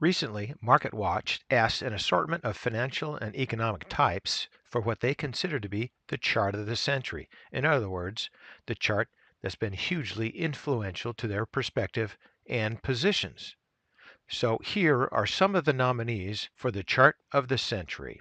Recently, MarketWatch asked an assortment of financial and economic types for what they consider to be the chart of the century. In other words, the chart that's been hugely influential to their perspective and positions. So here are some of the nominees for the chart of the century.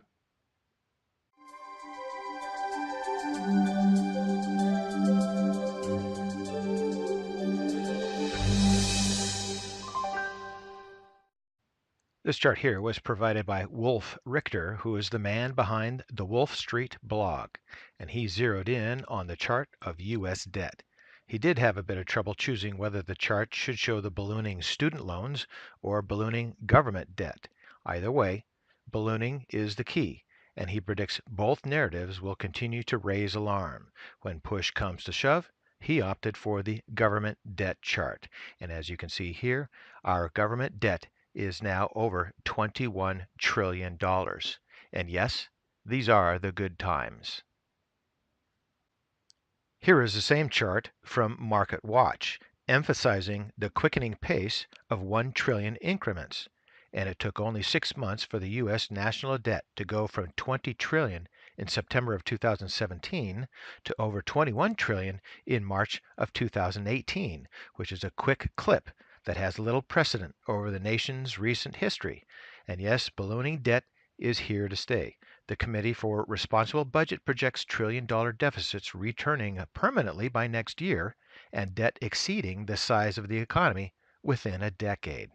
This chart here was provided by Wolf Richter, who is the man behind the Wolf Street blog, and he zeroed in on the chart of U.S. debt. He did have a bit of trouble choosing whether the chart should show the ballooning student loans or ballooning government debt. Either way, ballooning is the key, and he predicts both narratives will continue to raise alarm. When push comes to shove, he opted for the government debt chart. And as you can see here, our government debt is now over $21 trillion. And yes, these are the good times. Here is the same chart from MarketWatch, emphasizing the quickening pace of 1 trillion increments. And it took only 6 months for the U.S. national debt to go from 20 trillion in September of 2017 to over 21 trillion in March of 2018, which is a quick clip that has little precedent over the nation's recent history. And yes, ballooning debt is here to stay. The Committee for Responsible Budget projects trillion-dollar deficits returning permanently by next year and debt exceeding the size of the economy within a decade.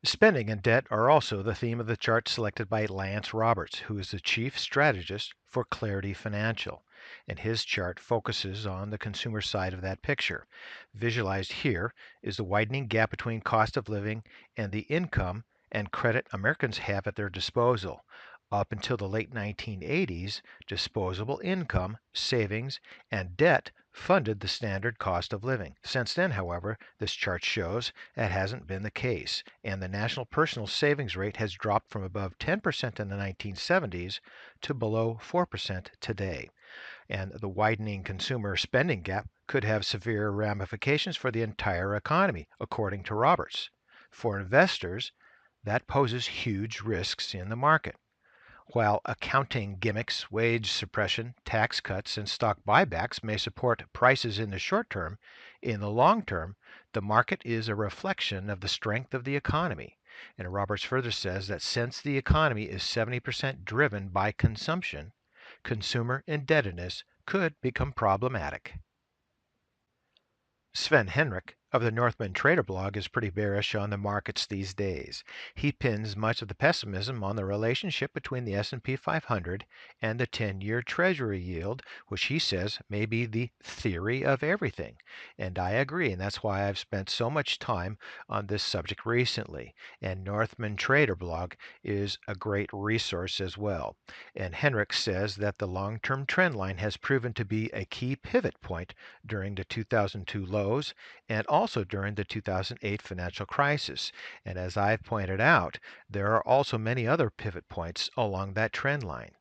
Spending and debt are also the theme of the chart selected by Lance Roberts, who is the chief strategist for Clarity Financial. And his chart focuses on the consumer side of that picture. Visualized here is the widening gap between cost of living and the income and credit Americans have at their disposal. Up until the late 1980s, disposable income, savings, and debt funded the standard cost of living. Since then, however, this chart shows that hasn't been the case, and the national personal savings rate has dropped from above 10% in the 1970s to below 4% today. And the widening consumer spending gap could have severe ramifications for the entire economy, according to Roberts. For investors, that poses huge risks in the market. While accounting gimmicks, wage suppression, tax cuts, and stock buybacks may support prices in the short term, in the long term, the market is a reflection of the strength of the economy. And Roberts further says that since the economy is 70% driven by consumption, consumer indebtedness could become problematic. Sven Henrik of the Northman Trader blog is pretty bearish on the markets these days. He pins much of the pessimism on the relationship between the S&P 500 and the 10-year Treasury yield, which he says may be the theory of everything. And I agree, and that's why I've spent so much time on this subject recently. And Northman Trader blog is a great resource as well. And Henrik says that the long-term trend line has proven to be a key pivot point during the 2002 lows and also during the 2008 financial crisis. And as I've pointed out, there are also many other pivot points along that trend line.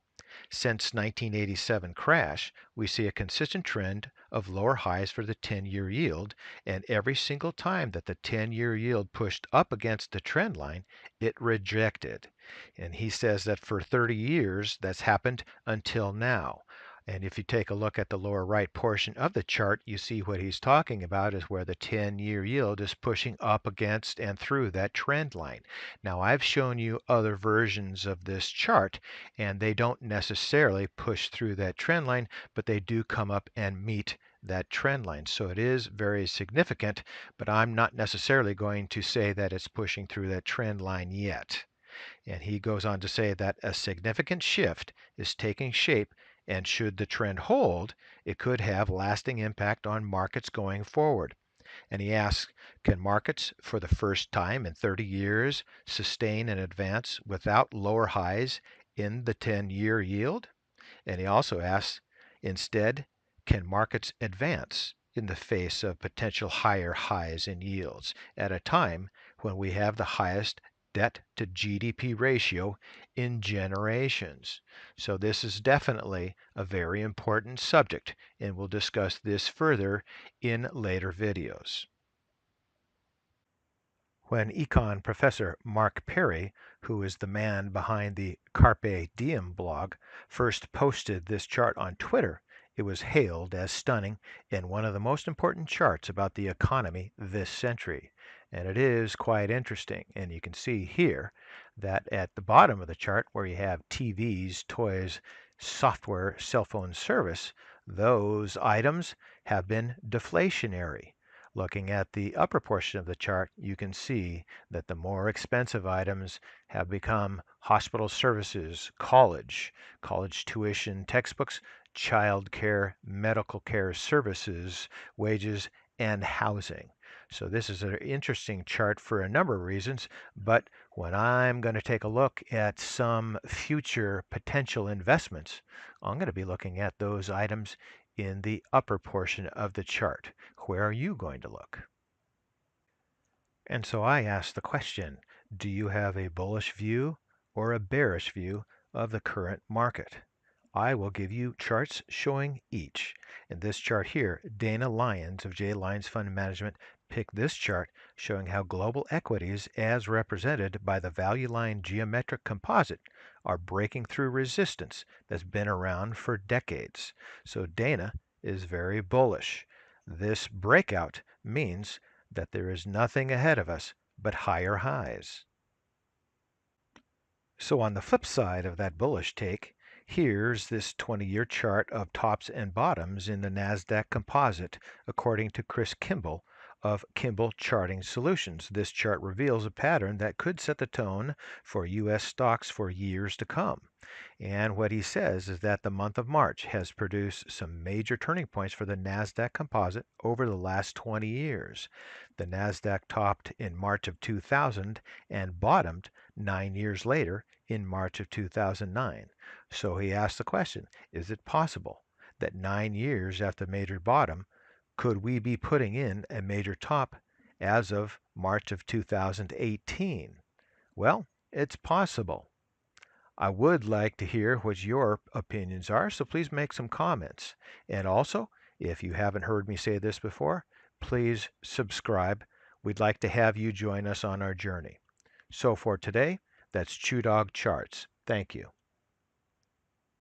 Since 1987 crash, we see a consistent trend of lower highs for the 10-year yield, and every single time that the 10-year yield pushed up against the trend line, it rejected. And he says that for 30 years that's happened until now. And if you take a look at the lower right portion of the chart, you see what he's talking about is where the 10-year yield is pushing up against and through that trend line. Now, I've shown you other versions of this chart, and they don't necessarily push through that trend line, but they do come up and meet that trend line. So it is very significant, but I'm not necessarily going to say that it's pushing through that trend line yet. And he goes on to say that a significant shift is taking shape, and should the trend hold, it could have lasting impact on markets going forward. And he asks, can markets for the first time in 30 years sustain and advance without lower highs in the 10-year yield? And he also asks, instead, can markets advance in the face of potential higher highs in yields at a time when we have the highest debt to GDP ratio in generations? So this is definitely a very important subject, and we'll discuss this further in later videos. When econ professor Mark Perry, who is the man behind the Carpe Diem blog, first posted this chart on Twitter, it was hailed as stunning and one of the most important charts about the economy this century. And it is quite interesting. And you can see here that at the bottom of the chart, where you have TVs, toys, software, cell phone service, those items have been deflationary. Looking at the upper portion of the chart, you can see that the more expensive items have become hospital services, college tuition, textbooks, child care, medical care services, wages, and housing. So this is an interesting chart for a number of reasons, but when I'm going to take a look at some future potential investments, I'm going to be looking at those items in the upper portion of the chart. Where are you going to look? And so I ask the question, do you have a bullish view or a bearish view of the current market? I will give you charts showing each. In this chart here, Dana Lyons of J. Lyons Fund Management picked this chart showing how global equities, as represented by the value line geometric composite, are breaking through resistance that's been around for decades. So Dana is very bullish. This breakout means that there is nothing ahead of us but higher highs. So on the flip side of that bullish take, here's this 20-year chart of tops and bottoms in the NASDAQ composite, according to Chris Kimball of Kimball Charting Solutions. This chart reveals a pattern that could set the tone for U.S. stocks for years to come. And what he says is that the month of March has produced some major turning points for the NASDAQ composite over the last 20 years. The NASDAQ topped in March of 2000 and bottomed 9 years later in March of 2009. So he asked the question, is it possible that 9 years after the major bottom, could we be putting in a major top as of March of 2018? Well, it's possible. I would like to hear what your opinions are, so please make some comments. And also, if you haven't heard me say this before, please subscribe. We'd like to have you join us on our journey. So for today, that's ChewDog Charts. Thank you.